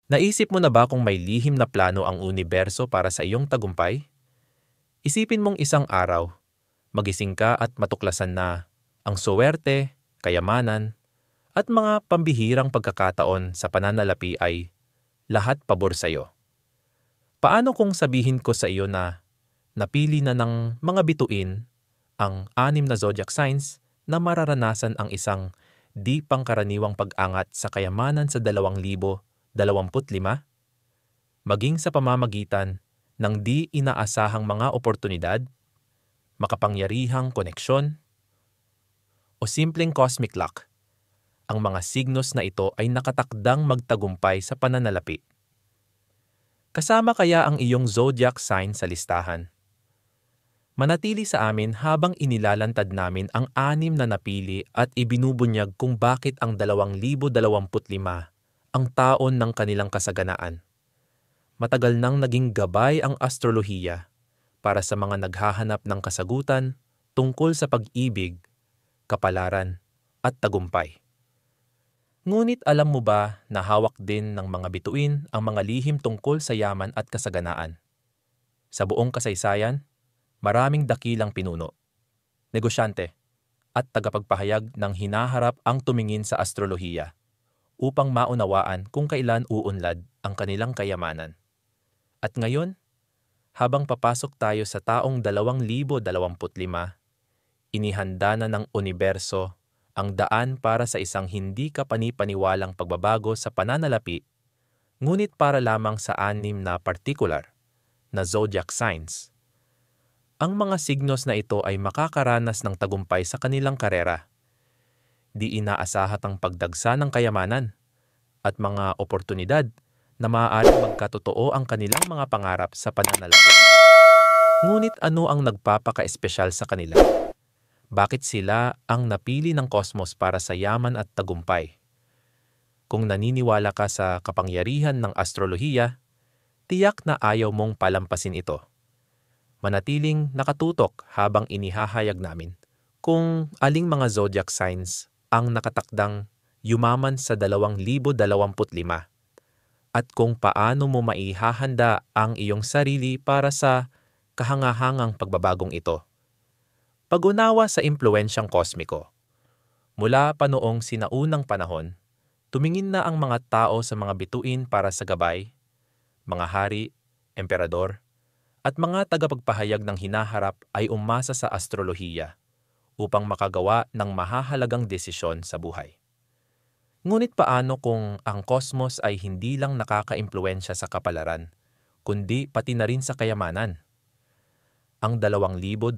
Naisip mo na ba kung may lihim na plano ang universo para sa iyong tagumpay? Isipin mong isang araw, magising ka at matuklasan na ang suwerte, kayamanan, at mga pambihirang pagkakataon sa pananalapi ay lahat pabor sa iyo. Paano kung sabihin ko sa iyo na napili na ng mga bituin ang 6 na zodiac signs na mararanasan ang isang di pangkaraniwang pag-angat sa kayamanan sa 2025, maging sa pamamagitan ng di inaasahang mga oportunidad, makapangyarihang koneksyon, o simpleng cosmic luck? Ang mga signos na ito ay nakatakdang magtagumpay sa pananalapi. Kasama kaya ang iyong zodiac sign sa listahan? Manatili sa amin habang inilalantad namin ang 6 na napili at ibinubunyag kung bakit ang 2025 ang taon ng kanilang kasaganaan. Matagal nang naging gabay ang astrolohiya para sa mga naghahanap ng kasagutan tungkol sa pag-ibig, kapalaran, at tagumpay. Ngunit alam mo ba na hawak din ng mga bituin ang mga lihim tungkol sa yaman at kasaganaan? Sa buong kasaysayan, maraming dakilang pinuno, negosyante, at tagapagpahayag ng hinaharap ang tumingin sa astrolohiya upang maunawaan kung kailan uunlad ang kanilang kayamanan. At ngayon, habang papasok tayo sa taong 2025, inihanda na ng universo ang daan para sa isang hindi kapani-paniwalang pagbabago sa pananalapi, ngunit para lamang sa 6 na partikular na zodiac signs. Ang mga signos na ito ay makakaranas ng tagumpay sa kanilang karera. Di inaasahatang pagdagsa ng kayamanan at mga oportunidad na maaaring magkatotoo ang kanilang mga pangarap sa pananalapi. Ngunit ano ang nagpapaka-espesyal sa kanila? Bakit sila ang napili ng kosmos para sa yaman at tagumpay? Kung naniniwala ka sa kapangyarihan ng astrolohiya, tiyak na ayaw mong palampasin ito. Manatiling nakatutok habang inihahayag namin kung aling mga zodiac signs ang nakatakdang yumaman sa 2025 at kung paano mo maihahanda ang iyong sarili para sa kahangahangang pagbabagong ito. Pag-unawa sa impluwensyang kosmiko. Mula pa noong sinaunang panahon, tumingin na ang mga tao sa mga bituin para sa gabay, mga hari, emperador, at mga tagapagpahayag ng hinaharap ay umasa sa astrolohiya upang makagawa ng mahahalagang desisyon sa buhay. Ngunit paano kung ang kosmos ay hindi lang nakaka-impluwensya sa kapalaran, kundi pati na rin sa kayamanan? Ang 2025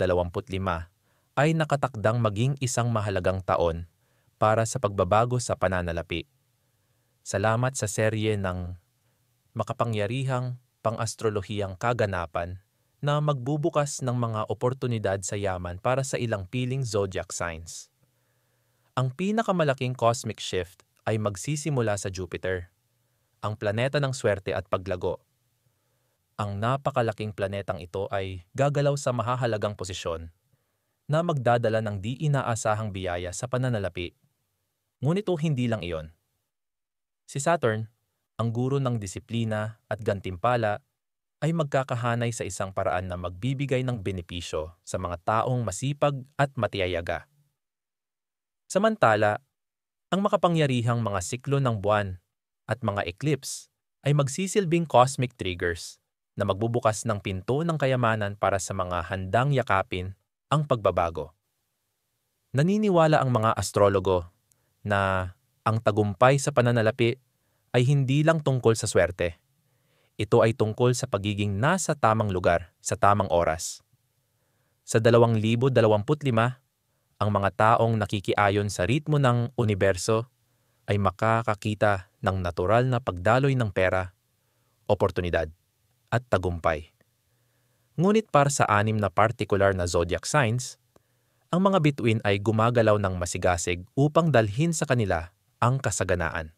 ay nakatakdang maging isang mahalagang taon para sa pagbabago sa pananalapi. Salamat sa serye ng makapangyarihang pang-astrolohiyang kaganapan na magbubukas ng mga oportunidad sa yaman para sa ilang piling zodiac signs. Ang pinakamalaking cosmic shift ay magsisimula sa Jupiter, ang planeta ng swerte at paglago. Ang napakalaking planetang ito ay gagalaw sa mahahalagang posisyon na magdadala ng di inaasahang biyaya sa pananalapi. Ngunit hindi lang iyon. Si Saturn, ang guro ng disiplina at gantimpala, ay magkakahanay sa isang paraan na magbibigay ng benepisyo sa mga taong masipag at matiyayaga. Samantala, ang makapangyarihang mga siklo ng buwan at mga eclipse ay magsisilbing cosmic triggers na magbubukas ng pinto ng kayamanan para sa mga handang yakapin ang pagbabago. Naniniwala ang mga astrologo na ang tagumpay sa pananalapi ay hindi lang tungkol sa swerte. Ito ay tungkol sa pagiging nasa tamang lugar sa tamang oras. Sa 2025, ang mga taong nakikiayon sa ritmo ng universo ay makakakita ng natural na pagdaloy ng pera, oportunidad, at tagumpay. Ngunit para sa 6 na partikular na zodiac signs, ang mga bituin ay gumagalaw ng masigasig upang dalhin sa kanila ang kasaganaan.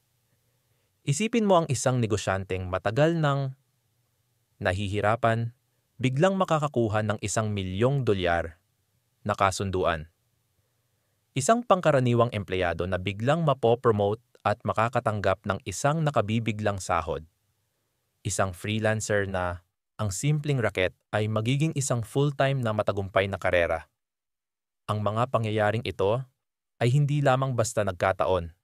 Isipin mo ang isang negosyanteng matagal nang nahihirapan, biglang makakakuha ng $1,000,000 na kasunduan. Isang pangkaraniwang empleyado na biglang mapopromote at makakatanggap ng isang nakabibiglang sahod Isang freelancer na ang simpleng raket ay magiging isang full-time na matagumpay na karera. Ang mga pangyayaring ito ay hindi lamang basta nagkataon.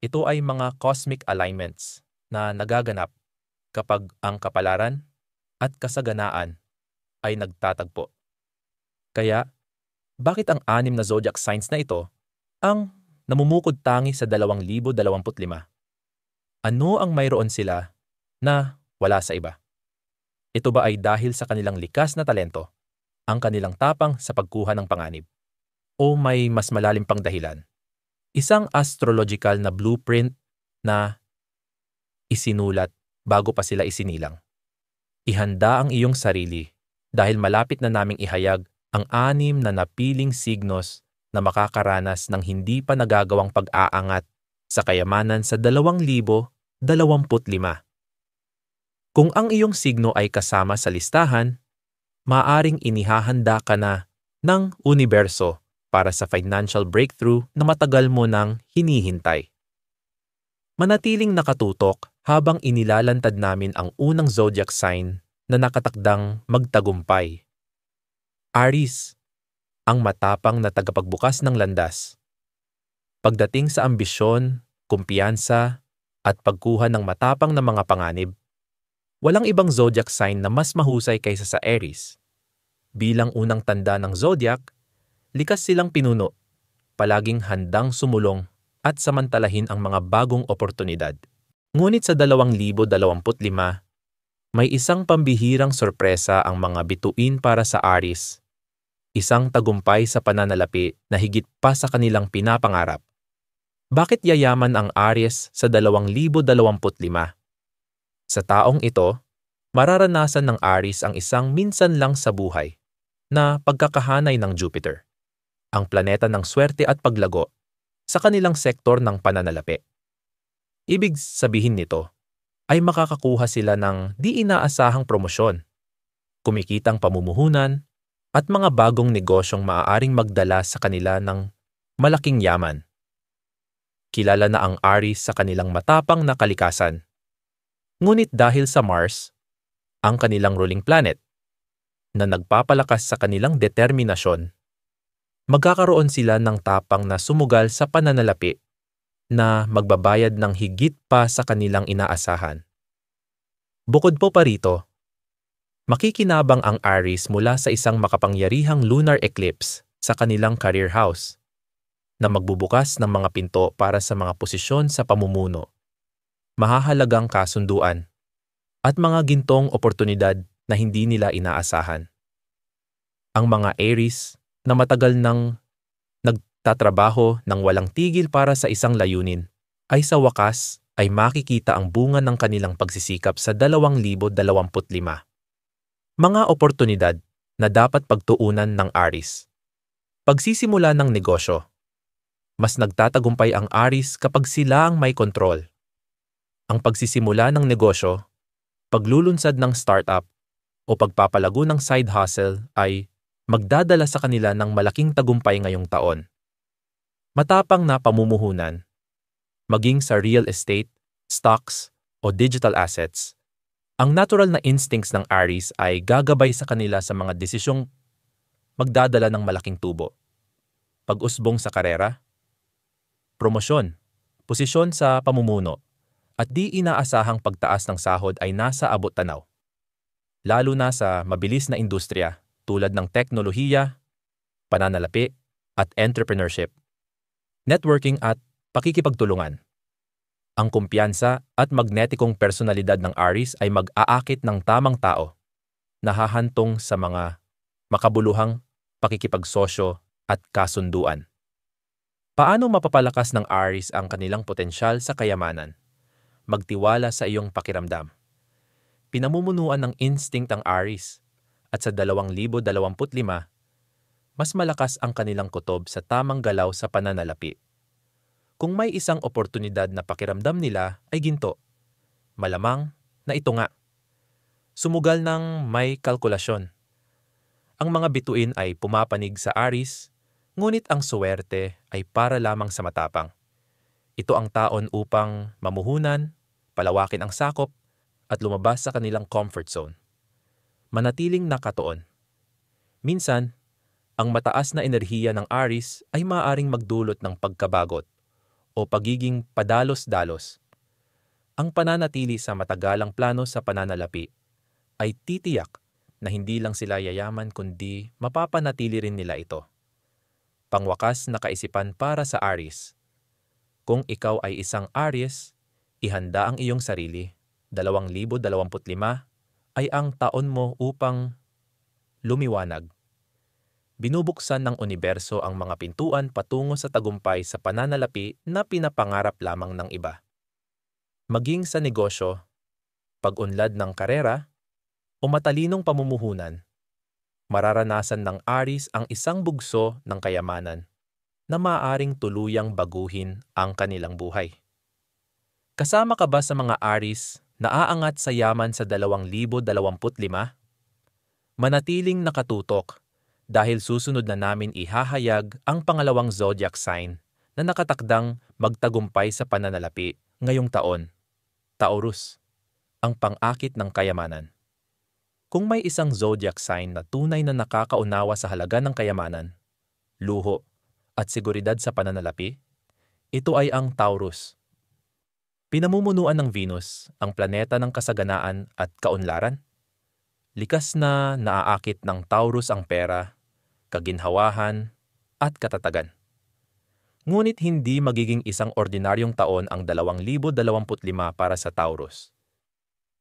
Ito ay mga cosmic alignments na nagaganap kapag ang kapalaran at kasaganaan ay nagtatagpo. Kaya, bakit ang 6 na zodiac signs na ito ang namumukod tangi sa 2025? Ano ang mayroon sila na wala sa iba? Ito ba ay dahil sa kanilang likas na talento, ang kanilang tapang sa pagkuha ng panganib, o may mas malalim pang dahilan? Isang astrological na blueprint na isinulat bago pa sila isinilang. Ihanda ang iyong sarili dahil malapit na naming ihayag ang 6 na napiling signos na makakaranas ng hindi pa nagagawang pag-aangat sa kayamanan sa 2025. Kung ang iyong signo ay kasama sa listahan, maaring inihahanda ka na ng universo para sa financial breakthrough na matagal mo nang hinihintay. Manatiling nakatutok habang inilalantad namin ang unang zodiac sign na nakatakdang magtagumpay. Aries, ang matapang na tagapagbukas ng landas. Pagdating sa ambisyon, kumpiyansa, at pagkuha ng matapang na mga panganib, walang ibang zodiac sign na mas mahusay kaysa sa Aries. Bilang unang tanda ng zodiac, likas silang pinuno, palaging handang sumulong at samantalahin ang mga bagong oportunidad. Ngunit sa 2025, may isang pambihirang sorpresa ang mga bituin para sa Aries. Isang tagumpay sa pananalapi na higit pa sa kanilang pinapangarap. Bakit yayaman ang Aries sa 2025? Sa taong ito, mararanasan ng Aries ang isang minsan lang sa buhay na pagkakahanay ng Jupiter, ang planeta ng swerte at paglago, sa kanilang sektor ng pananalapi. Ibig sabihin nito ay makakakuha sila ng di inaasahang promosyon, kumikitang pamumuhunan, at mga bagong negosyong maaaring magdala sa kanila ng malaking yaman. Kilala na ang Aries sa kanilang matapang na kalikasan. Ngunit dahil sa Mars, ang kanilang ruling planet, na nagpapalakas sa kanilang determinasyon, magkakaroon sila ng tapang na sumugal sa pananalapi na magbabayad ng higit pa sa kanilang inaasahan. Bukod po pa rito, makikinabang ang Aries mula sa isang makapangyarihang lunar eclipse sa kanilang career house, na magbubukas ng mga pinto para sa mga posisyon sa pamumuno, mahahalagang kasunduan, at mga gintong oportunidad na hindi nila inaasahan. Ang mga Aries na matagal nang nagtatrabaho ng walang tigil para sa isang layunin ay sa wakas ay makikita ang bunga ng kanilang pagsisikap sa 2025. Mga oportunidad na dapat pagtuunan ng Aries. Pagsisimula ng negosyo. Mas nagtatagumpay ang Aries kapag sila ang may kontrol. Ang pagsisimula ng negosyo, paglulunsad ng startup, o pagpapalago ng side hustle ay magdadala sa kanila ng malaking tagumpay ngayong taon. Matapang na pamumuhunan, maging sa real estate, stocks, o digital assets, ang natural na instincts ng Aries ay gagabay sa kanila sa mga desisyong magdadala ng malaking tubo. Pag-usbong sa karera, promosyon, posisyon sa pamumuno, at di inaasahang pagtaas ng sahod ay nasa abot tanaw. Lalo na sa mabilis na industriya tulad ng teknolohiya, pananalapi, at entrepreneurship, networking at pakikipagtulungan. Ang kumpiyansa at magnetikong personalidad ng Aries ay mag-aakit ng tamang tao, nahahantong sa mga makabuluhang pakikipagsosyo at kasunduan. Paano mapapalakas ng Aries ang kanilang potensyal sa kayamanan? Magtiwala sa iyong pakiramdam. Pinamumunuan ng instinct ang Aries, at sa 2025, mas malakas ang kanilang kutob sa tamang galaw sa pananalapi. Kung may isang oportunidad na pakiramdam nila ay ginto, malamang na ito nga. Sumugal ng may kalkulasyon. Ang mga bituin ay pumapanig sa Aries, ngunit ang suwerte ay para lamang sa matapang. Ito ang taon upang mamuhunan, palawakin ang sakop, at lumabas sa kanilang comfort zone. Manatiling nakatuon. Minsan, ang mataas na enerhiya ng Aries ay maaaring magdulot ng pagkabagot o pagiging padalos-dalos. Ang pananatili sa matagalang plano sa pananalapi ay titiyak na hindi lang sila yayaman kundi mapapanatili rin nila ito. Pangwakas na kaisipan para sa Aries. Kung ikaw ay isang Aries, ihanda ang iyong sarili. 2025 ay ang taon mo upang lumiwanag. Binubuksan ng universo ang mga pintuan patungo sa tagumpay sa pananalapi na pinapangarap lamang ng iba. Maging sa negosyo, pag-unlad ng karera, o matalinong pamumuhunan, mararanasan ng Aries ang isang bugso ng kayamanan na maaaring tuluyang baguhin ang kanilang buhay. Kasama ka ba sa mga Aries na aangat sa yaman sa 2025? Manatiling nakatutok dahil susunod na namin ihahayag ang pangalawang zodiac sign na nakatakdang magtagumpay sa pananalapi ngayong taon, Taurus, ang pang-akit ng kayamanan. Kung may isang zodiac sign na tunay na nakakaunawa sa halaga ng kayamanan, luho, at seguridad sa pananalapi, ito ay ang Taurus. Pinamumunuan ng Venus, ang planeta ng kasaganaan at kaunlaran. Likas na naaakit ng Taurus ang pera, kaginhawahan, at katatagan. Ngunit hindi magiging isang ordinaryong taon ang 2025 para sa Taurus.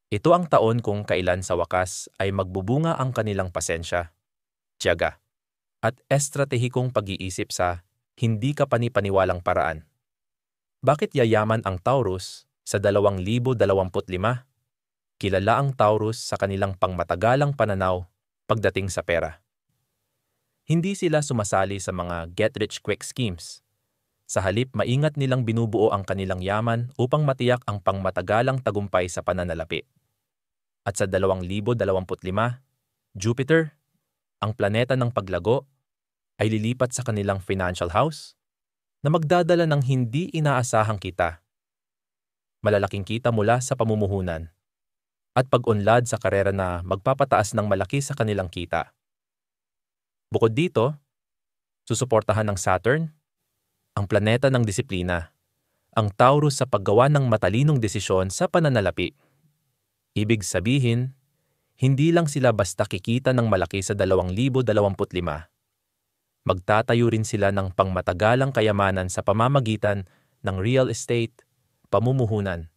Ito ang taon kung kailan sa wakas ay magbubunga ang kanilang pasensya, tiyaga, at estratehikong pag-iisip sa hindi kapani-paniwalang paraan. Bakit yayaman ang Taurus sa 2025? Kilala ang Taurus sa kanilang pangmatagalang pananaw pagdating sa pera. Hindi sila sumasali sa mga get-rich-quick schemes. Sa halip, maingat nilang binubuo ang kanilang yaman upang matiyak ang pangmatagalang tagumpay sa pananalapi. At sa 2025, Jupiter, ang planeta ng paglago, ay lilipat sa kanilang financial house na magdadala ng hindi inaasahang kita. Malalaking kita mula sa pamumuhunan at pag-unlad sa karera na magpapataas ng malaki sa kanilang kita. Bukod dito, susuportahan ng Saturn, ang planeta ng disiplina, ang Taurus sa paggawa ng matalinong desisyon sa pananalapi. Ibig sabihin, hindi lang sila basta kikita ng malaki sa 2025. Magtatayo rin sila ng pangmatagalang kayamanan sa pamamagitan ng real estate, pamumuhunan,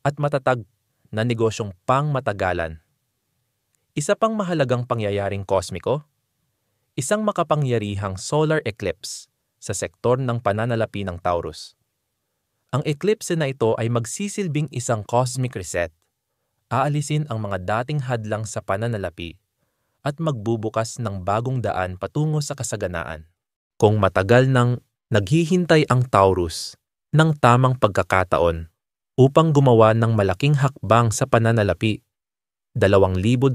at matatag na negosyong pangmatagalan. Isa pang mahalagang pangyayaring kosmiko, isang makapangyarihang solar eclipse sa sektor ng pananalapi ng Taurus. Ang eclipse na ito ay magsisilbing isang cosmic reset. Aalisin ang mga dating hadlang sa pananalapi at magbubukas ng bagong daan patungo sa kasaganaan. Kung matagal nang naghihintay ang Taurus ng tamang pagkakataon upang gumawa ng malaking hakbang sa pananalapi, 2025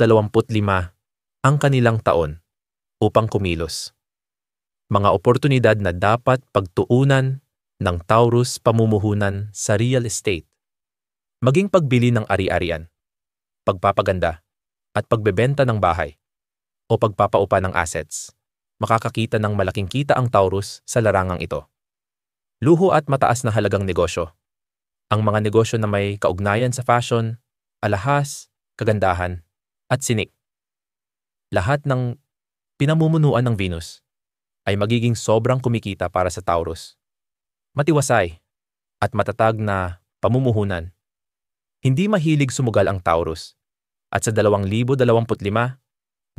ang kanilang taon upang kumilos. Mga oportunidad na dapat pagtuunan ng Taurus pamumuhunan sa real estate, maging pagbili ng ari-arian, pagpapaganda, at pagbebenta ng bahay o pagpapaupa ng assets. Makakakita ng malaking kita ang Taurus sa larangang ito. Luho at mataas na halagang negosyo. Ang mga negosyo na may kaugnayan sa fashion, alahas, kagandahan, at sinik. Lahat ng pinamumunuan ng Venus ay magiging sobrang kumikita para sa Taurus. Matiwasay at matatag na pamumuhunan. Hindi mahilig sumugal ang Taurus, at sa 2025,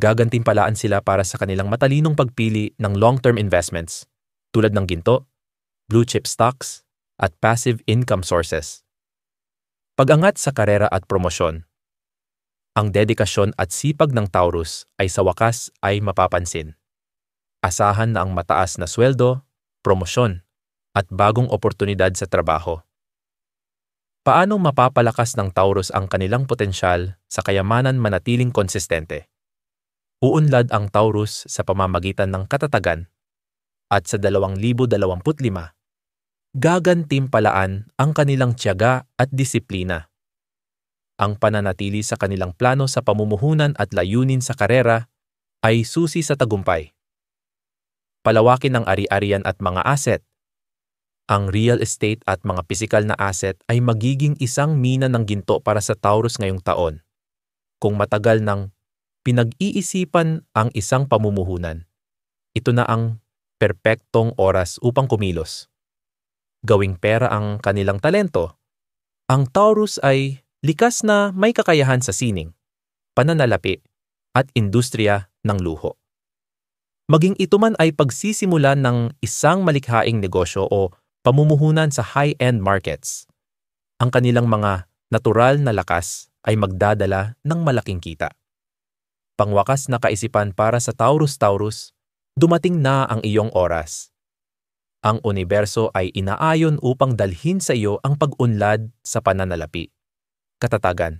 gagantimpalaan sila para sa kanilang matalinong pagpili ng long-term investments tulad ng ginto, blue-chip stocks, at passive income sources. Pag-angat sa karera at promosyon. Ang dedikasyon at sipag ng Taurus ay sa wakas ay mapapansin. Asahan na ang mataas na sweldo, promosyon, at bagong oportunidad sa trabaho. Paano mapapalakas ng Taurus ang kanilang potensyal sa kayamanan manatiling konsistente? Uunlad ang Taurus sa pamamagitan ng katatagan at sa 2025, gagantimpalaan ang kanilang tiyaga at disiplina. Ang pananatili sa kanilang plano sa pamumuhunan at layunin sa karera ay susi sa tagumpay. Palawakin ang ari-arian at mga asset. Ang real estate at mga pisikal na asset ay magiging isang mina ng ginto para sa Taurus ngayong taon. Kung matagal nang pinag-iisipan ang isang pamumuhunan, ito na ang perpektong oras upang kumilos. Gawing pera ang kanilang talento. Ang Taurus ay likas na may kakayahan sa sining, pananalapi, at industriya ng luho. Maging ito man ay pagsisimula ng isang malikhaing negosyo o pamumuhunan sa high-end markets, ang kanilang mga natural na lakas ay magdadala ng malaking kita. Pangwakas na kaisipan para sa Taurus, dumating na ang iyong oras. Ang universo ay inaayon upang dalhin sa iyo ang pag-unlad sa pananalapi, katatagan,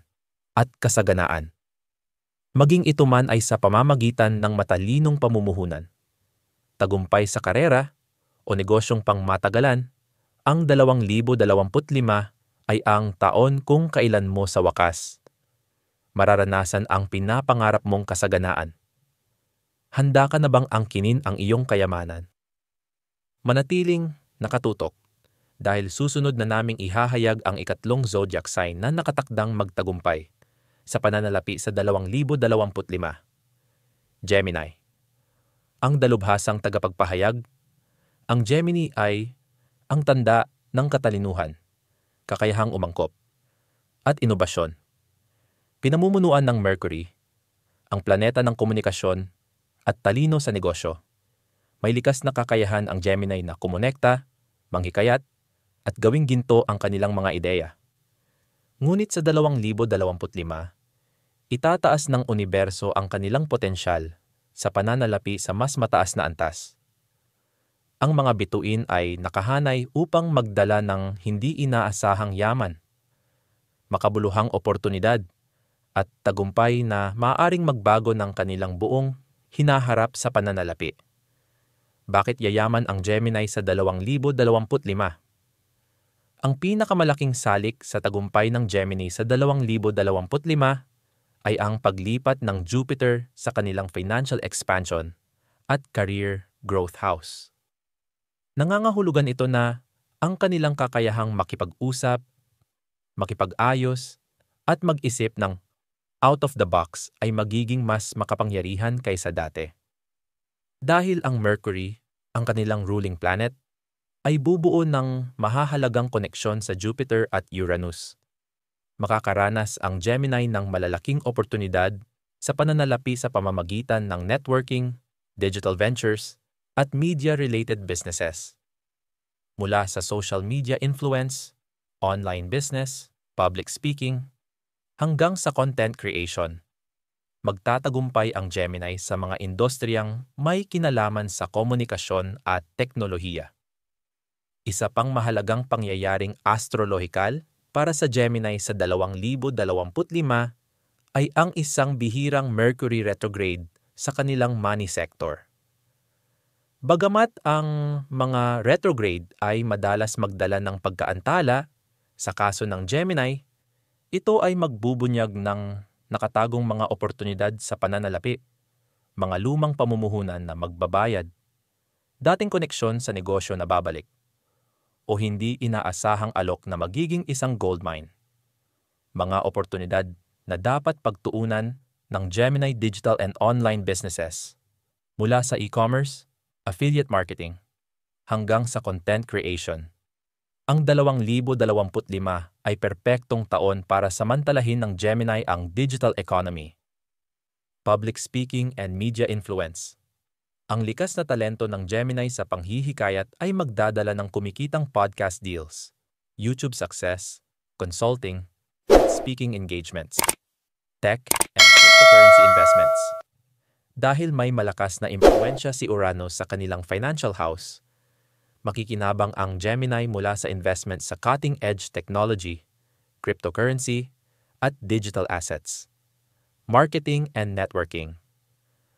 at kasaganaan. Maging ito man ay sa pamamagitan ng matalinong pamumuhunan, tagumpay sa karera, o negosyong pangmatagalan, ang 2025 ay ang taon kung kailan mo sa wakas mararanasan ang pinapangarap mong kasaganaan. Handa ka na bang angkinin ang iyong kayamanan? Manatiling nakatutok dahil susunod na naming ihahayag ang ikatlong zodiac sign na nakatakdang magtagumpay sa pananalapi sa 2025. Gemini. Ang dalubhasang tagapagpahayag. Ang Gemini ay ang tanda ng katalinuhan, kakayahang umangkop, at inobasyon. Pinamumunuan ng Mercury, ang planeta ng komunikasyon at talino sa negosyo. May likas na kakayahan ang Gemini na kumonekta, manghikayat, at gawing ginto ang kanilang mga ideya. Ngunit sa 2025, itataas ng universo ang kanilang potensyal sa pananalapi sa mas mataas na antas. Ang mga bituin ay nakahanay upang magdala ng hindi inaasahang yaman, makabuluhang oportunidad, at tagumpay na maaaring magbago ng kanilang buong hinaharap sa pananalapi. Bakit yayaman ang Gemini sa 2025? Ang pinakamalaking salik sa tagumpay ng Gemini sa 2025 ay ang paglipat ng Jupiter sa kanilang financial expansion at career growth house. Nangangahulugan ito na ang kanilang kakayahang makipag-usap, makipag-ayos, at mag-isip ng out of the box ay magiging mas makapangyarihan kaysa dati. Dahil ang Mercury, ang kanilang ruling planet, ay bubuo ng mahahalagang koneksyon sa Jupiter at Uranus. Makakaranas ang Gemini ng malalaking oportunidad sa pananalapi sa pamamagitan ng networking, digital ventures, at media-related businesses. Mula sa social media influence, online business, public speaking, hanggang sa content creation, magtatagumpay ang Gemini sa mga industriyang may kinalaman sa komunikasyon at teknolohiya. Isa pang mahalagang pangyayaring astrolohikal para sa Gemini sa 2025 ay ang isang bihirang Mercury retrograde sa kanilang money sector. Bagamat ang mga retrograde ay madalas magdala ng pagkaantala, sa kaso ng Gemini, ito ay magbubunyag ng nakatagong mga oportunidad sa pananalapi, mga lumang pamumuhunan na magbabayad, dating koneksyon sa negosyo na babalik, o hindi inaasahang alok na magiging isang gold mine. Mga oportunidad na dapat pagtuunan ng Gemini digital and online businesses, mula sa e-commerce, affiliate marketing, hanggang sa content creation. Ang 2025 ay perpektong taon para samantalahin ng Gemini ang digital economy, public speaking and media influence. Ang likas na talento ng Gemini sa panghihikayat ay magdadala ng kumikitang podcast deals, YouTube success, consulting, speaking engagements, tech, and cryptocurrency investments. Dahil may malakas na impluwensya si Uranus sa kanilang financial house, makikinabang ang Gemini mula sa investment sa cutting-edge technology, cryptocurrency, at digital assets, marketing and networking.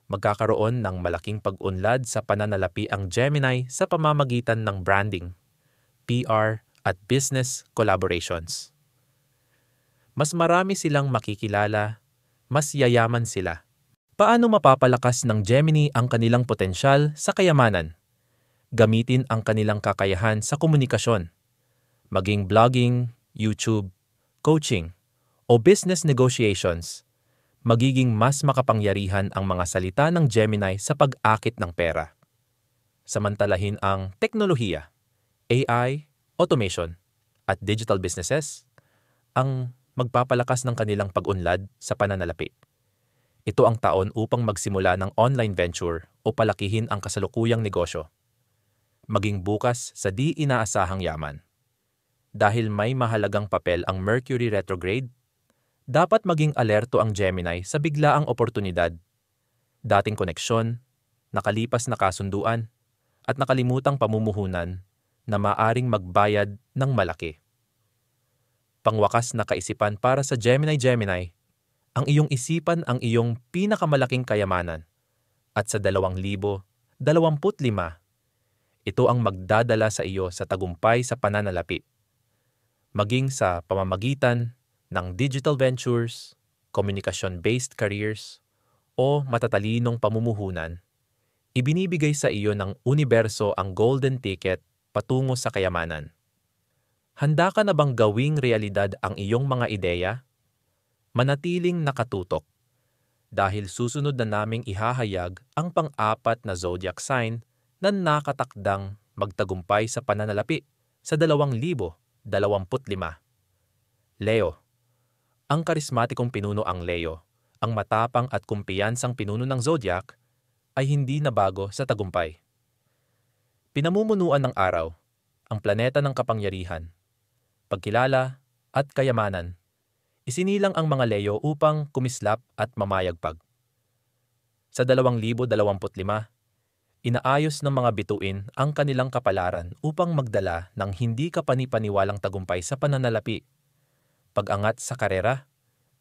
Magkakaroon ng malaking pag-unlad sa pananalapi ang Gemini sa pamamagitan ng branding, PR, at business collaborations. mas marami silang makikilala, mas yayaman sila. Paano mapapalakas ng Gemini ang kanilang potensyal sa kayamanan? Gamitin ang kanilang kakayahan sa komunikasyon, maging blogging, YouTube, coaching, o business negotiations. Magiging mas makapangyarihan ang mga salita ng Gemini sa pag-akit ng pera. Samantalahin ang teknolohiya, AI, automation, at digital businesses ang magpapalakas ng kanilang pag-unlad sa pananalapi. Ito ang taon upang magsimula ng online venture o palakihin ang kasalukuyang negosyo. Maging bukas sa di inaasahang yaman. Dahil may mahalagang papel ang Mercury retrograde, dapat maging alerto ang Gemini sa biglaang oportunidad, dating koneksyon, nakalipas na kasunduan, at nakalimutang pamumuhunan na maaring magbayad ng malaki. Pangwakas na kaisipan para sa Gemini, ang iyong isipan ang iyong pinakamalaking kayamanan at sa 2025, ito ang magdadala sa iyo sa tagumpay sa pananalapi. Maging sa pamamagitan ng digital ventures, communication-based careers, o matatalinong pamumuhunan, ibinibigay sa iyo ng universo ang golden ticket patungo sa kayamanan. Handa ka na bang gawing realidad ang iyong mga ideya? Manatiling nakatutok dahil susunod na naming ihahayag ang pang-apat na zodiac sign na nakatakdang magtagumpay sa pananalapi sa 2025. Leo. Ang karismatikong pinuno ang Leo, ang matapang at kumpiyansang pinuno ng zodiac, ay hindi nabago sa tagumpay. Pinamumunuan ng araw, ang planeta ng kapangyarihan, pagkilala at kayamanan. Isinilang ang mga Leo upang kumislap at mamayagpag. Sa 2025, inaayos ng mga bituin ang kanilang kapalaran upang magdala ng hindi kapanipaniwalang tagumpay sa pananalapi, pag-angat sa karera,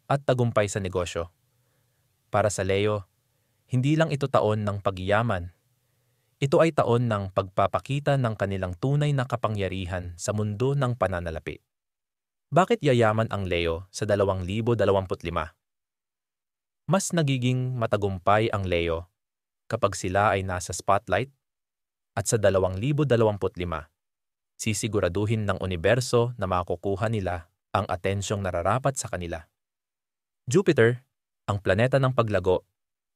at tagumpay sa negosyo. Para sa Leo, hindi lang ito taon ng pagyaman. Ito ay taon ng pagpapakita ng kanilang tunay na kapangyarihan sa mundo ng pananalapi. Bakit yayaman ang Leo sa 2025? Mas nagiging matagumpay ang Leo kapag sila ay nasa spotlight at sa 2025, sisiguraduhin ng universo na makukuha nila ang atensyong nararapat sa kanila. Jupiter, ang planeta ng paglago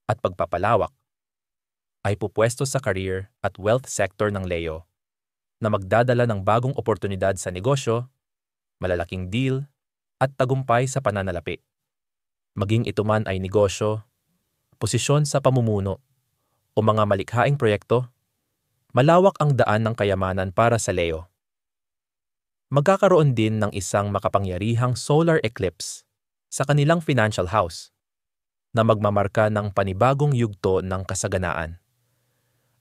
at pagpapalawak, ay pupwesto sa career at wealth sector ng Leo na magdadala ng bagong oportunidad sa negosyo, malalaking deal, at tagumpay sa pananalapi. Maging ito man ay negosyo, posisyon sa pamumuno, o mga malikhaing proyekto, malawak ang daan ng kayamanan para sa Leo. Magkakaroon din ng isang makapangyarihang solar eclipse sa kanilang financial house na magmamarka ng panibagong yugto ng kasaganaan.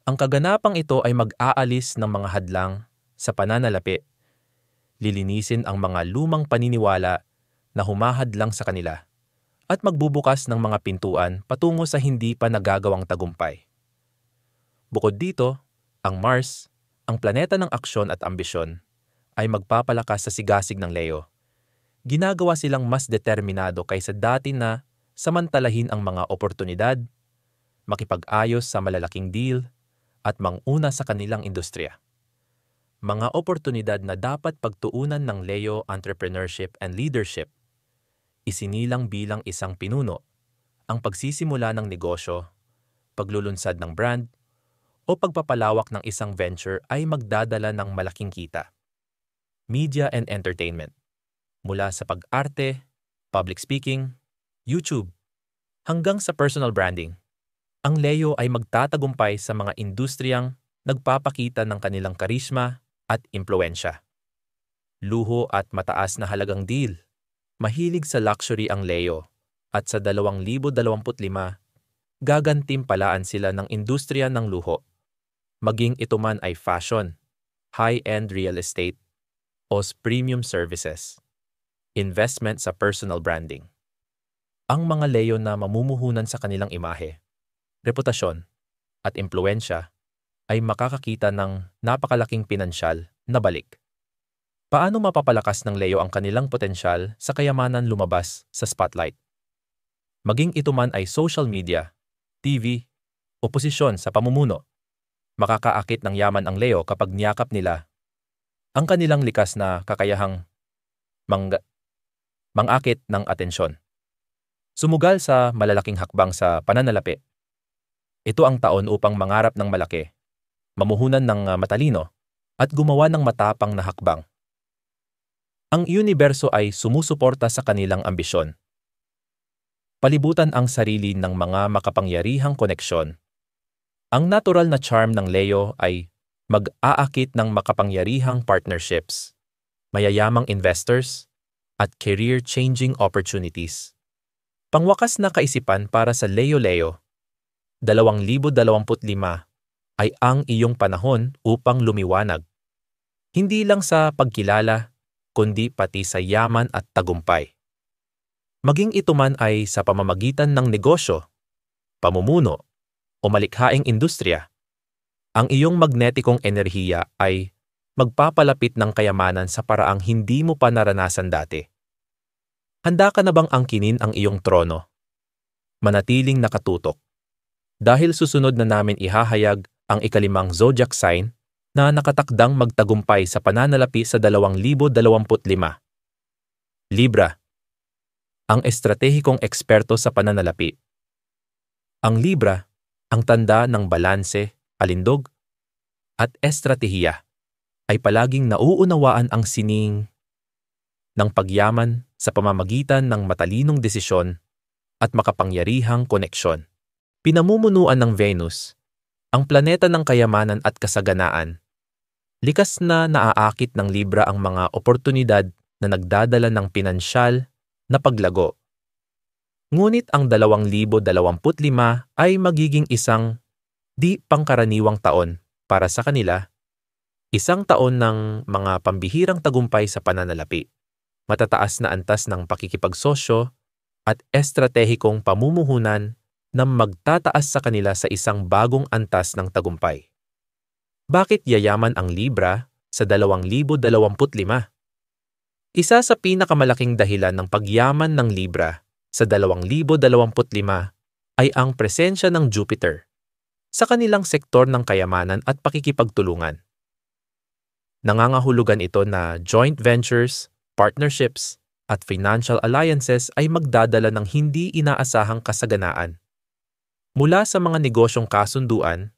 Ang kaganapang ito ay mag-aalis ng mga hadlang sa pananalapi, lilinisin ang mga lumang paniniwala na humahadlang sa kanila, at magbubukas ng mga pintuan patungo sa hindi pa nagagawang tagumpay. Bukod dito, ang Mars, ang planeta ng aksyon at ambisyon, ay magpapalakas sa sigasig ng Leo. Ginagawa silang mas determinado kaysa dati na samantalahin ang mga oportunidad, makipag-ayos sa malalaking deal, at manguna sa kanilang industriya. Mga oportunidad na dapat pagtuunan ng Leo entrepreneurship and leadership. Isinilang bilang isang pinuno, ang pagsisimula ng negosyo, paglulunsad ng brand, o pagpapalawak ng isang venture ay magdadala ng malaking kita. Media and entertainment. Mula sa pag-arte, public speaking, YouTube, hanggang sa personal branding, ang Leo ay magtatagumpay sa mga industriyang nagpapakita ng kanilang karisma at impluwensya. Luho at mataas na halagang deal. Mahilig sa luxury ang Leo at sa 2025, gagantimpalaan sila ng industriya ng luho. Maging ito man ay fashion, high-end real estate, o premium services. Investment sa personal branding. Ang mga Leo na mamumuhunan sa kanilang imahe, reputasyon, at impluwensya ay makakakita ng napakalaking pinansyal na balik. Paano mapapalakas ng Leo ang kanilang potensyal sa kayamanan lumabas sa spotlight? Maging ito man ay social media, TV, o posisyon sa pamumuno, makakaakit ng yaman ang Leo kapag niyakap nila ang kanilang likas na kakayahang mang- mangakit ng atensyon. Sumugal sa malalaking hakbang sa pananalapi. Ito ang taon upang mangarap ng malaki, mamuhunan ng matalino, at gumawa ng matapang na hakbang. Ang universo ay sumusuporta sa kanilang ambisyon. Palibutan ang sarili ng mga makapangyarihang koneksyon. Ang natural na charm ng Leo ay mag-aakit ng makapangyarihang partnerships, mayayamang investors, at career-changing opportunities. Pangwakas na kaisipan para sa Leo-Leo, 2025 ay ang iyong panahon upang lumiwanag. Hindi lang sa pagkilala, kundi pati sa yaman at tagumpay. Maging ito man ay sa pamamagitan ng negosyo, pamumuno, o malikhaing industriya, ang iyong magnetikong enerhiya ay magpapalapit ng kayamanan sa paraang hindi mo pa naranasan dati. Handa ka na bang angkinin ang iyong trono? Manatiling nakatutok. Dahil susunod na namin ihahayag ang ikalimang zodiac sign na nakatakdang magtagumpay sa pananalapi sa 2025. Libra, ang estratehikong eksperto sa pananalapi. Ang Libra, ang tanda ng balanse, alindog, at estratehiya, ay palaging nauunawaan ang sining ng pagyaman sa pamamagitan ng matalinong desisyon at makapangyarihang koneksyon. Pinamumunuan ng Venus, ang planeta ng kayamanan at kasaganaan. Likas na naaakit ng Libra ang mga oportunidad na nagdadala ng pinansyal na paglago. Ngunit ang 2025 ay magiging isang di pangkaraniwang taon para sa kanila, isang taon ng mga pambihirang tagumpay sa pananalapi, matataas na antas ng pakikipagsosyo at estratehikong pamumuhunan na magtataas sa kanila sa isang bagong antas ng tagumpay. Bakit yayaman ang Libra sa 2025? Isa sa pinakamalaking dahilan ng pagyaman ng Libra sa 2025 ay ang presensya ng Jupiter sa kanilang sektor ng kayamanan at pakikipagtulungan. Nangangahulugan ito na joint ventures, partnerships, at financial alliances ay magdadala ng hindi inaasahang kasaganaan. Mula sa mga negosyong kasunduan,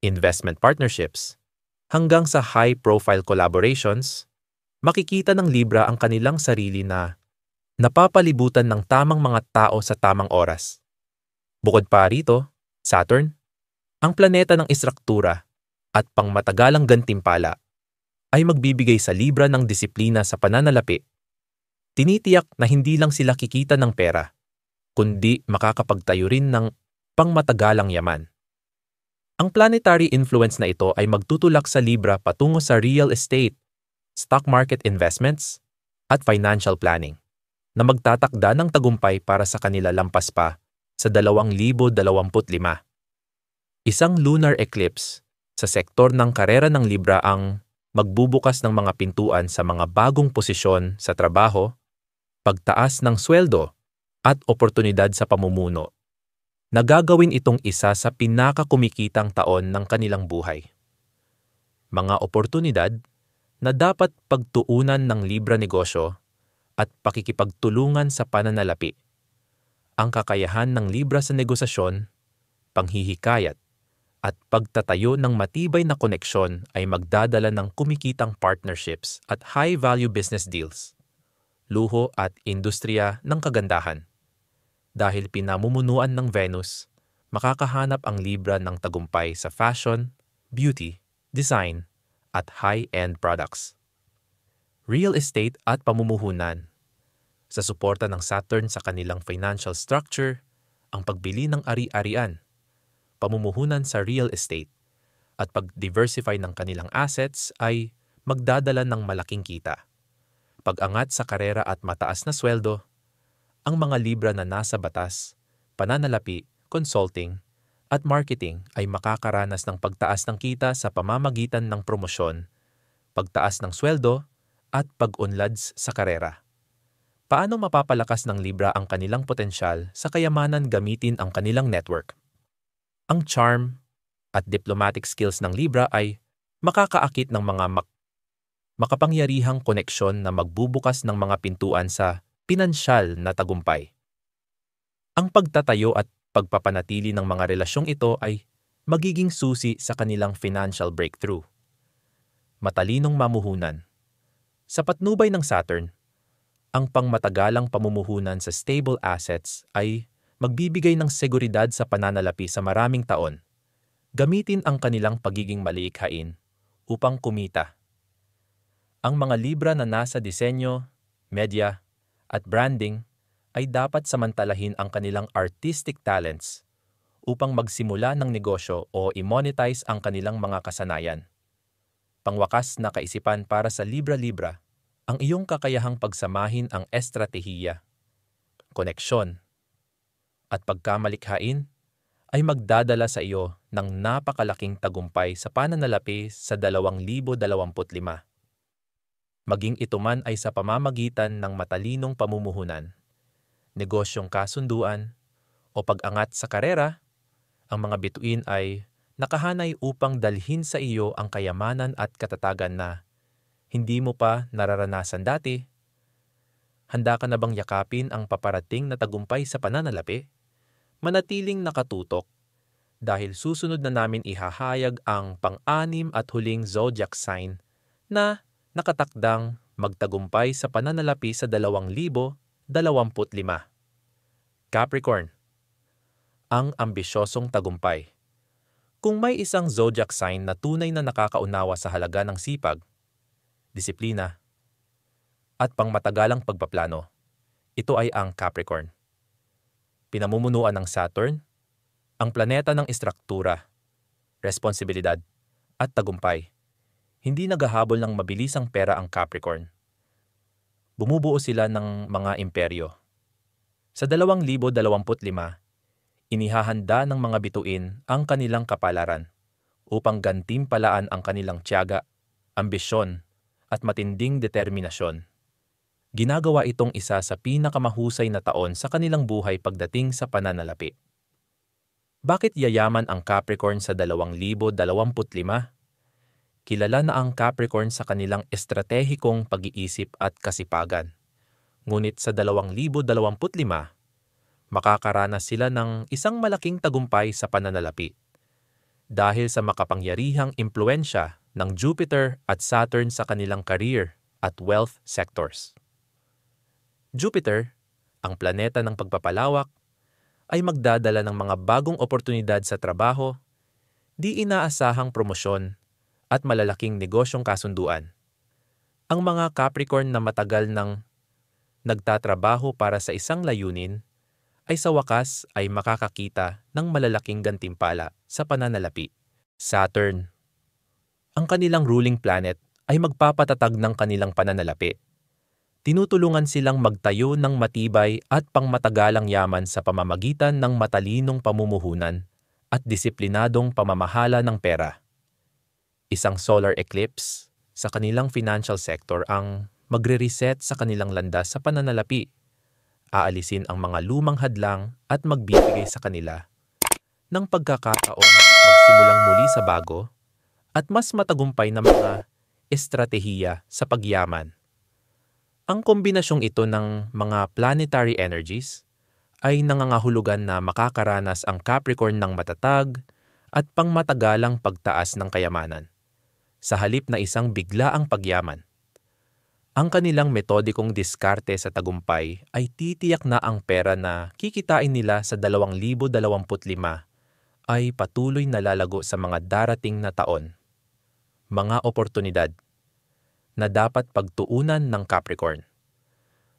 investment partnerships, hanggang sa high-profile collaborations, makikita ng Libra ang kanilang sarili na napapalibutan ng tamang mga tao sa tamang oras. Bukod pa rito, Saturn, ang planeta ng istruktura at pangmatagalang gantimpala, ay magbibigay sa Libra ng disiplina sa pananalapi. Tinitiyak na hindi lang sila kikita ng pera, kundi makakapagtayo rin ng pangmatagalang yaman. Ang planetary influence na ito ay magtutulak sa Libra patungo sa real estate, stock market investments, at financial planning, na magtatakda ng tagumpay para sa kanila lampas pa sa 2025. Isang lunar eclipse sa sektor ng karera ng Libra ang magbubukas ng mga pintuan sa mga bagong posisyon sa trabaho, pagtaas ng sweldo, at oportunidad sa pamumuno. Nagagawin itong isa sa pinakakumikitang taon ng kanilang buhay. Mga oportunidad na dapat pagtuunan ng Libra negosyo at pakikipagtulungan sa pananalapi. Ang kakayahan ng Libra sa negosasyon, panghihikayat, at pagtatayo ng matibay na koneksyon ay magdadala ng kumikitang partnerships at high-value business deals, luho at industriya ng kagandahan. Dahil pinamumunuan ng Venus, makakahanap ang Libra ng tagumpay sa fashion, beauty, design, at high-end products. Real estate at pamumuhunan. Sa suporta ng Saturn sa kanilang financial structure, ang pagbili ng ari-arian, pamumuhunan sa real estate, at pag-diversify ng kanilang assets ay magdadala ng malaking kita. Pag-angat sa karera at mataas na sweldo, ang mga Libra na nasa batas, pananalapi, consulting, at marketing ay makakaranas ng pagtaas ng kita sa pamamagitan ng promosyon, pagtaas ng sweldo, at pag-unlad sa karera. Paano mapapalakas ng Libra ang kanilang potensyal sa kayamanan gamitin ang kanilang network? Ang charm at diplomatic skills ng Libra ay makakaakit ng mga makapangyarihang koneksyon na magbubukas ng mga pintuan sa pinansyal na tagumpay. Ang pagtatayo at pagpapanatili ng mga relasyong ito ay magiging susi sa kanilang financial breakthrough. Matalinong mamumuhunan. Sa patnubay ng Saturn, ang pangmatagalang pamumuhunan sa stable assets ay magbibigay ng seguridad sa pananalapi sa maraming taon. Gamitin ang kanilang pagiging malikhain upang kumita. Ang mga Libra na nasa disenyo, media, at branding ay dapat samantalahin ang kanilang artistic talents upang magsimula ng negosyo o i-monetize ang kanilang mga kasanayan. Pangwakas na kaisipan para sa Libra-Libra, ang iyong kakayahang pagsamahin ang estratehiya, koneksyon, at pagkamalikhain ay magdadala sa iyo ng napakalaking tagumpay sa pananalapi sa 2025. Maging ito man ay sa pamamagitan ng matalinong pamumuhunan, negosyong kasunduan, o pag-angat sa karera, ang mga bituin ay nakahanay upang dalhin sa iyo ang kayamanan at katatagan na hindi mo pa nararanasan dati. Handa ka na bang yakapin ang paparating na tagumpay sa pananalapi? Manatiling nakatutok dahil susunod na namin ihahayag ang pang-anim at huling zodiac sign na nakatakdang magtagumpay sa pananalapi sa 2025. Capricorn, ang ambisyosong tagumpay. Kung may isang zodiac sign na tunay na nakakaunawa sa halaga ng sipag, disiplina, at pangmatagalang pagpaplano, ito ay ang Capricorn. Pinamumunuan ng Saturn, ang planeta ng istruktura, responsibilidad, at tagumpay. Hindi naghahabol ng mabilisang pera ang Capricorn. Bumubuo sila ng mga imperyo. Sa 2025, inihahanda ng mga bituin ang kanilang kapalaran upang gantimpalaan ang kanilang tiyaga, ambisyon, at matinding determinasyon. Ginagawa itong isa sa pinakamahusay na taon sa kanilang buhay pagdating sa pananalapi. Bakit yayaman ang Capricorn sa 2025? Kilala na ang Capricorn sa kanilang estratehikong pag-iisip at kasipagan. Ngunit sa 2025, makakaranas sila ng isang malaking tagumpay sa pananalapi dahil sa makapangyarihang impluensya ng Jupiter at Saturn sa kanilang career at wealth sectors. Jupiter, ang planeta ng pagpapalawak, ay magdadala ng mga bagong oportunidad sa trabaho, di inaasahang promosyon, at malalaking negosyong kasunduan. Ang mga Capricorn na matagal nang nagtatrabaho para sa isang layunin ay sa wakas ay makakakita ng malalaking gantimpala sa pananalapi. Saturn, ang kanilang ruling planet, ay magpapatatag ng kanilang pananalapi. Tinutulungan silang magtayo ng matibay at pangmatagalang yaman sa pamamagitan ng matalinong pamumuhunan at disiplinadong pamamahala ng pera. Isang solar eclipse sa kanilang financial sector ang magre-reset sa kanilang landas sa pananalapi. Aalisin ang mga lumang hadlang at magbibigay sa kanila ng pagkakataong magsimulang muli sa bago at mas matagumpay na mga estratehiya sa pagyaman. Ang kombinasyong ito ng mga planetary energies ay nangangahulugan na makakaranas ang Capricorn ng matatag at pangmatagalang pagtaas ng kayamanan, sa halip na isang biglaang pagyaman. Ang kanilang metodikong diskarte sa tagumpay ay titiyak na ang pera na kikitain nila sa 2025 ay patuloy na lalago sa mga darating na taon. Mga oportunidad na dapat pagtuunan ng Capricorn.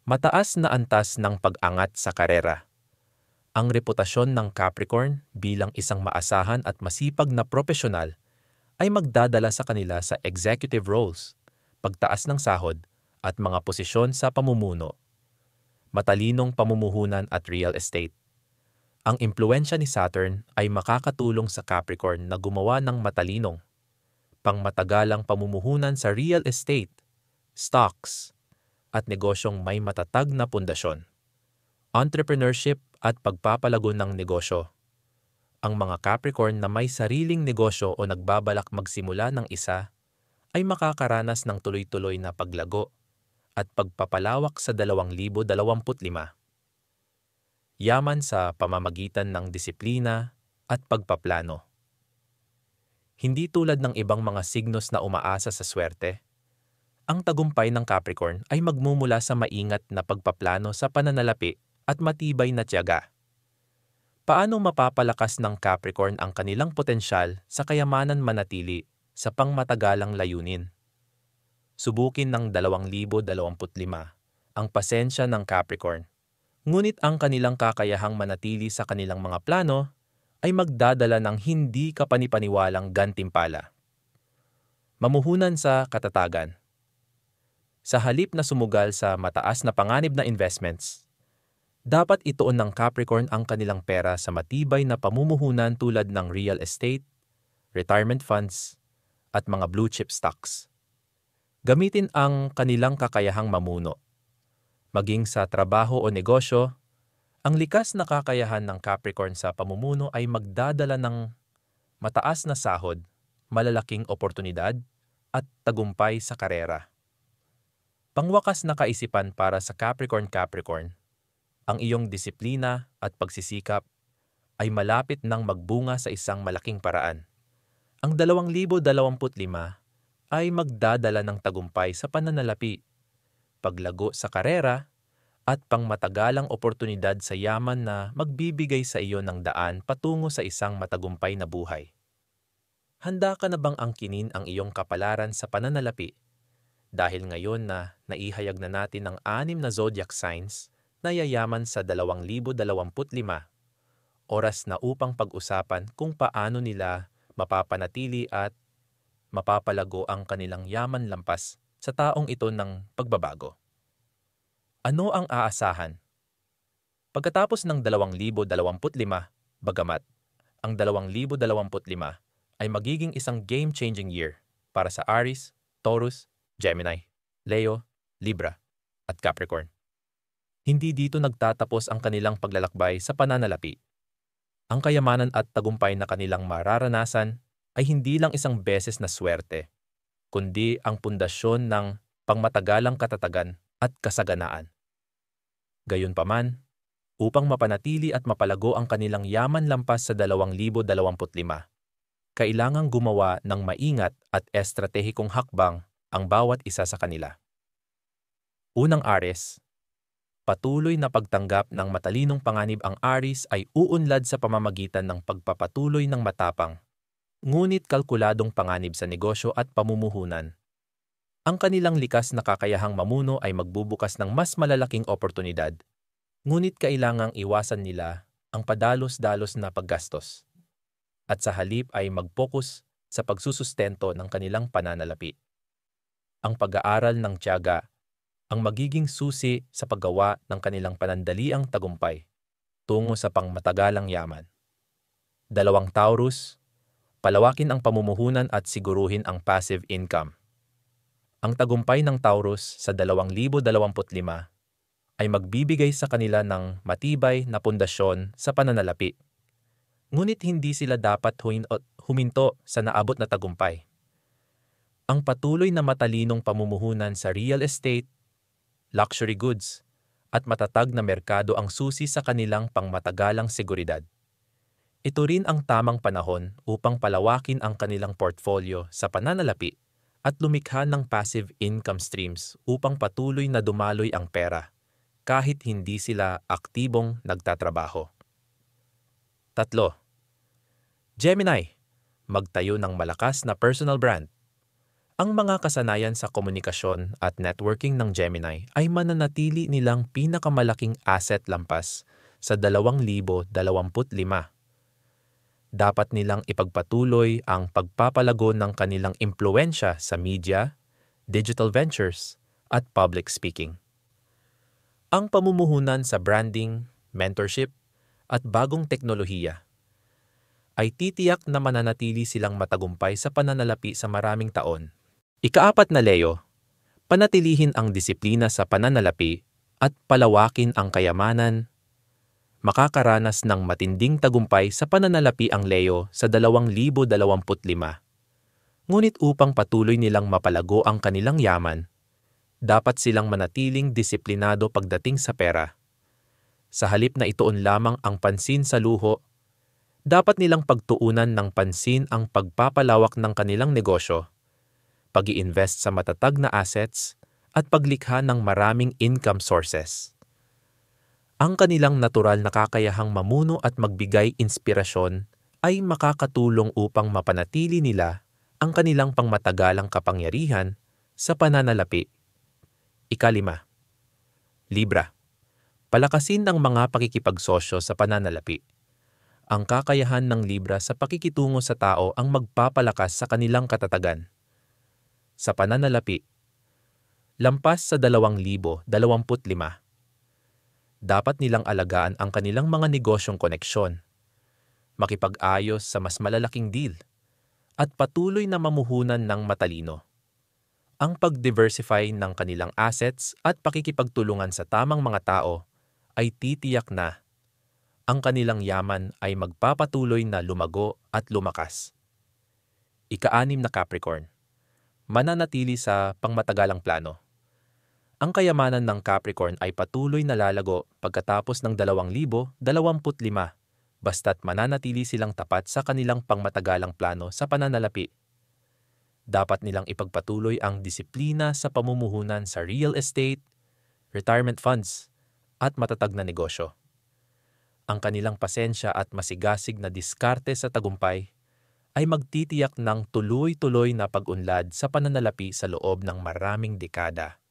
Mataas na antas ng pag-angat sa karera. Ang reputasyon ng Capricorn bilang isang maasahan at masipag na propesyonal ay magdadala sa kanila sa executive roles, pagtaas ng sahod, at mga posisyon sa pamumuno. Matalinong pamumuhunan at real estate. Ang impluensya ni Saturn ay makakatulong sa Capricorn na gumawa ng matalinong, pangmatagalang pamumuhunan sa real estate, stocks, at negosyong may matatag na pundasyon. Entrepreneurship at pagpapalago ng negosyo. Ang mga Capricorn na may sariling negosyo o nagbabalak magsimula ng isa ay makakaranas ng tuloy-tuloy na paglago at pagpapalawak sa 2025. Yaman sa pamamagitan ng disiplina at pagpaplano. Hindi tulad ng ibang mga signos na umaasa sa swerte, ang tagumpay ng Capricorn ay magmumula sa maingat na pagpaplano sa pananalapi at matibay na tiyaga. Paano mapapalakas ng Capricorn ang kanilang potensyal sa kayamanan manatili sa pangmatagalang layunin? Subukin ng 2025 ang pasensya ng Capricorn. Ngunit ang kanilang kakayahang manatili sa kanilang mga plano ay magdadala ng hindi kapanipaniwalang gantimpala. Mamuhunan sa katatagan. Sa halip na sumugal sa mataas na panganib na investments, dapat ituon ng Capricorn ang kanilang pera sa matibay na pamumuhunan tulad ng real estate, retirement funds, at mga blue chip stocks. Gamitin ang kanilang kakayahang mamuno. Maging sa trabaho o negosyo, ang likas na kakayahan ng Capricorn sa pamumuno ay magdadala ng mataas na sahod, malalaking oportunidad, at tagumpay sa karera. Pangwakas na kaisipan para sa Capricorn, ang iyong disiplina at pagsisikap ay malapit nang magbunga sa isang malaking paraan. Ang 2025 ay magdadala ng tagumpay sa pananalapi, paglago sa karera, at pangmatagalang oportunidad sa yaman na magbibigay sa iyo ng daan patungo sa isang matagumpay na buhay. Handa ka na bang angkinin ang iyong kapalaran sa pananalapi? Dahil ngayon na naihayag na natin ang 6 na zodiac signs na yayaman sa 2025, oras na upang pag-usapan kung paano nila mapapanatili at mapapalago ang kanilang yaman lampas sa taong ito ng pagbabago. Ano ang aasahan? Pagkatapos ng 2025, bagamat ang 2025 ay magiging isang game-changing year para sa Aries, Taurus, Gemini, Leo, Libra, at Capricorn. Hindi dito nagtatapos ang kanilang paglalakbay sa pananalapi. Ang kayamanan at tagumpay na kanilang mararanasan ay hindi lang isang beses na swerte, kundi ang pundasyon ng pangmatagalang katatagan at kasaganaan. Gayunpaman, upang mapanatili at mapalago ang kanilang yaman lampas sa 2025, kailangang gumawa ng maingat at estratehikong hakbang ang bawat isa sa kanila. Unang Aries. Patuloy na pagtanggap ng matalinong panganib. Ang Aries ay uunlad sa pamamagitan ng pagpapatuloy ng matapang, ngunit kalkuladong panganib sa negosyo at pamumuhunan. Ang kanilang likas na kakayahang mamuno ay magbubukas ng mas malalaking oportunidad, ngunit kailangang iwasan nila ang padalos-dalos na paggastos, at sa halip ay mag-focus sa pagsusustento ng kanilang pananalapi. Ang pag-aaral ng tiyaga ang magiging susi sa paggawa ng kanilang panandaliang tagumpay tungo sa pangmatagalang yaman. 2 Taurus. Palawakin ang pamumuhunan at siguruhin ang passive income. Ang tagumpay ng Taurus sa 2025 ay magbibigay sa kanila ng matibay na pundasyon sa pananalapi. Ngunit hindi sila dapat huminto sa naabot na tagumpay. Ang patuloy na matalinong pamumuhunan sa real estate, luxury goods, at matatag na merkado ang susi sa kanilang pangmatagalang seguridad. Ito rin ang tamang panahon upang palawakin ang kanilang portfolio sa pananalapi at lumikha ng passive income streams upang patuloy na dumaloy ang pera kahit hindi sila aktibong nagtatrabaho. 3. Gemini. Magtayo ng malakas na personal brand. Ang mga kasanayan sa komunikasyon at networking ng Gemini ay mananatili nilang pinakamalaking asset lampas sa 2025. Dapat nilang ipagpatuloy ang pagpapalago ng kanilang impluwensya sa media, digital ventures, at public speaking. Ang pamumuhunan sa branding, mentorship, at bagong teknolohiya ay titiyak na mananatili silang matagumpay sa pananalapi sa maraming taon. Ika-4 na Leo. panatilihin ang disiplina sa pananalapi at palawakin ang kayamanan, makakaranas ng matinding tagumpay sa pananalapi ang Leo sa 2025. Ngunit upang patuloy nilang mapalago ang kanilang yaman, dapat silang manatiling disiplinado pagdating sa pera. Sa halip na ituon lamang ang pansin sa luho, dapat nilang pagtuunan ng pansin ang pagpapalawak ng kanilang negosyo, pag-i-invest sa matatag na assets, at paglikha ng maraming income sources. Ang kanilang natural na kakayahang mamuno at magbigay inspirasyon ay makakatulong upang mapanatili nila ang kanilang pangmatagalang kapangyarihan sa pananalapi. 5. Libra. Palakasin ang mga pakikipagsosyo sa pananalapi. Ang kakayahan ng Libra sa pakikitungo sa tao ang magpapalakas sa kanilang katatagan. Sa pananalapi, lampas sa 2025, dapat nilang alagaan ang kanilang mga negosyong koneksyon, makipag-ayos sa mas malalaking deal, at patuloy na mamuhunan ng matalino. Ang pag-diversify ng kanilang assets at pakikipagtulungan sa tamang mga tao ay titiyak na ang kanilang yaman ay magpapatuloy na lumago at lumakas. 6 na Capricorn. Mananatili sa pangmatagalang plano. Ang kayamanan ng Capricorn ay patuloy na lalago pagkatapos ng 2025 basta't mananatili silang tapat sa kanilang pangmatagalang plano sa pananalapi. Dapat nilang ipagpatuloy ang disiplina sa pamumuhunan sa real estate, retirement funds, at matatag na negosyo. Ang kanilang pasensya at masigasig na diskarte sa tagumpay ay magtitiyak ng tuloy-tuloy na pag-unlad sa pananalapi sa loob ng maraming dekada.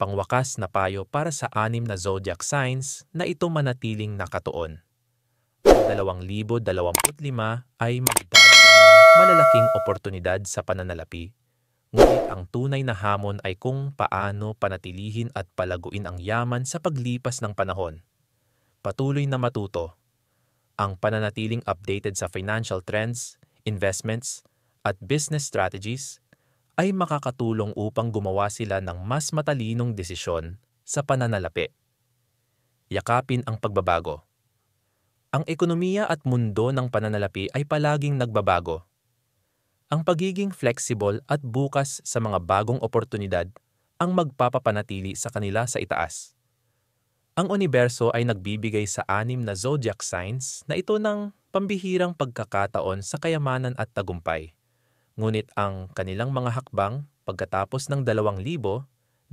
Pangwakas na payo para sa 6 na zodiac signs na ito manatiling nakatuon. Ang 2025 ay magdadala ng malalaking oportunidad sa pananalapi, ngunit ang tunay na hamon ay kung paano panatilihin at palaguin ang yaman sa paglipas ng panahon. Patuloy na matuto. Ang pananatiling updated sa financial trends, investments, at business strategies ay makakatulong upang gumawa sila ng mas matalinong desisyon sa pananalapi. Yakapin ang pagbabago. Ang ekonomiya at mundo ng pananalapi ay palaging nagbabago. Ang pagiging flexible at bukas sa mga bagong oportunidad ang magpapapanatili sa kanila sa itaas. Ang universo ay nagbibigay sa 6 na zodiac signs na ito ng pambihirang pagkakataon sa kayamanan at tagumpay. Ngunit ang kanilang mga hakbang pagkatapos ng 2025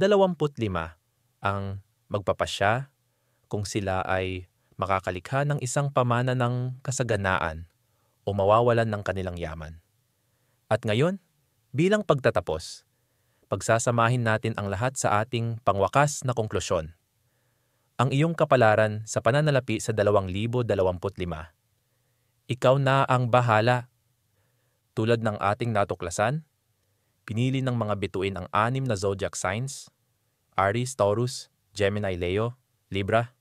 ang magpapasya kung sila ay makakalikha ng isang pamana ng kasaganaan o mawawalan ng kanilang yaman. At ngayon, bilang pagtatapos, pagsasamahin natin ang lahat sa ating pangwakas na konklusyon. Ang iyong kapalaran sa pananalapi sa 2025. Ikaw na ang bahala. Tulad ng ating natuklasan, pinili ng mga bituin ang 6 na zodiac signs, Aries, Taurus, Gemini, Leo, Libra,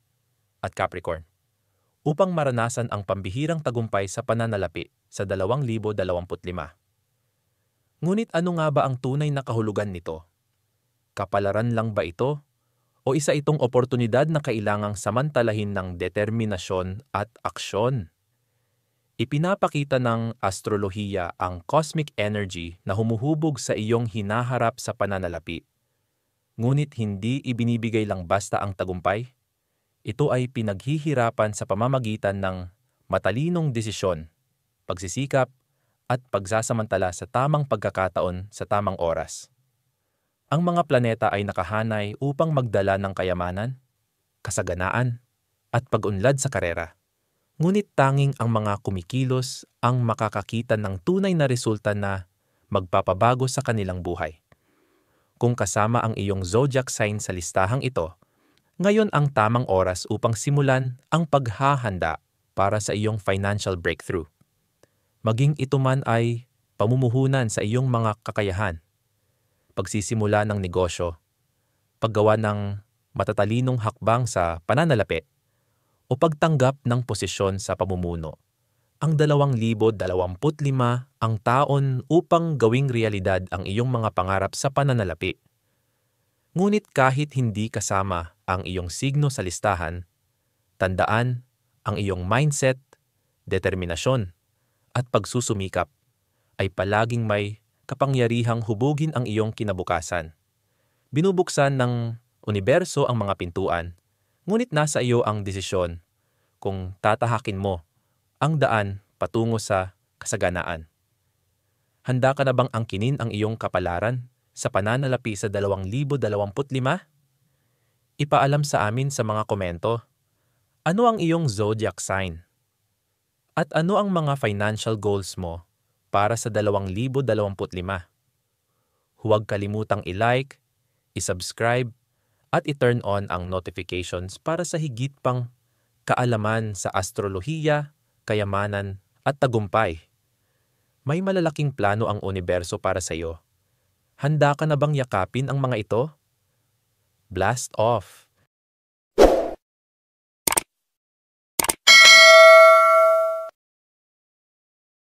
at Capricorn, upang maranasan ang pambihirang tagumpay sa pananalapi sa 2025. Ngunit ano nga ba ang tunay na kahulugan nito? Kapalaran lang ba ito? O isa itong oportunidad na kailangang samantalahin ng determinasyon at aksyon? Ipinapakita ng astrolohiya ang cosmic energy na humuhubog sa iyong hinaharap sa pananalapi. Ngunit hindi ibinibigay lang basta ang tagumpay. Ito ay pinaghihirapan sa pamamagitan ng matalinong desisyon, pagsisikap, at pagsasamantala sa tamang pagkakataon sa tamang oras. Ang mga planeta ay nakahanay upang magdala ng kayamanan, kasaganaan, at pag-unlad sa karera. Ngunit tanging ang mga kumikilos ang makakakita ng tunay na resulta na magpapabago sa kanilang buhay. Kung kasama ang iyong zodiac sign sa listahang ito, ngayon ang tamang oras upang simulan ang paghahanda para sa iyong financial breakthrough. Maging ito man ay pamumuhunan sa iyong mga kakayahan, pagsisimula ng negosyo, paggawa ng matatalinong hakbang sa pananalapi, o pagtanggap ng posisyon sa pamumuno. Ang 2025 ang taon upang gawing realidad ang iyong mga pangarap sa pananalapi. Ngunit kahit hindi kasama ang iyong signo sa listahan, tandaan ang iyong mindset, determinasyon, at pagsusumikap ay palaging may kapangyarihang hubugin ang iyong kinabukasan. Binubuksan ng universo ang mga pintuan, ngunit nasa iyo ang desisyon kung tatahakin mo ang daan patungo sa kasaganaan. Handa ka na bang angkinin ang iyong kapalaran sa pananalapi sa 2025? Ipaalam sa amin sa mga komento. Ano ang iyong zodiac sign? At ano ang mga financial goals mo para sa 2025? Huwag kalimutang i-like, i-subscribe, at i-turn on ang notifications para sa higit pang kaalaman sa astrolohiya, kayamanan, at tagumpay. May malalaking plano ang universo para sa iyo. Handa ka na bang yakapin ang mga ito? Blast off!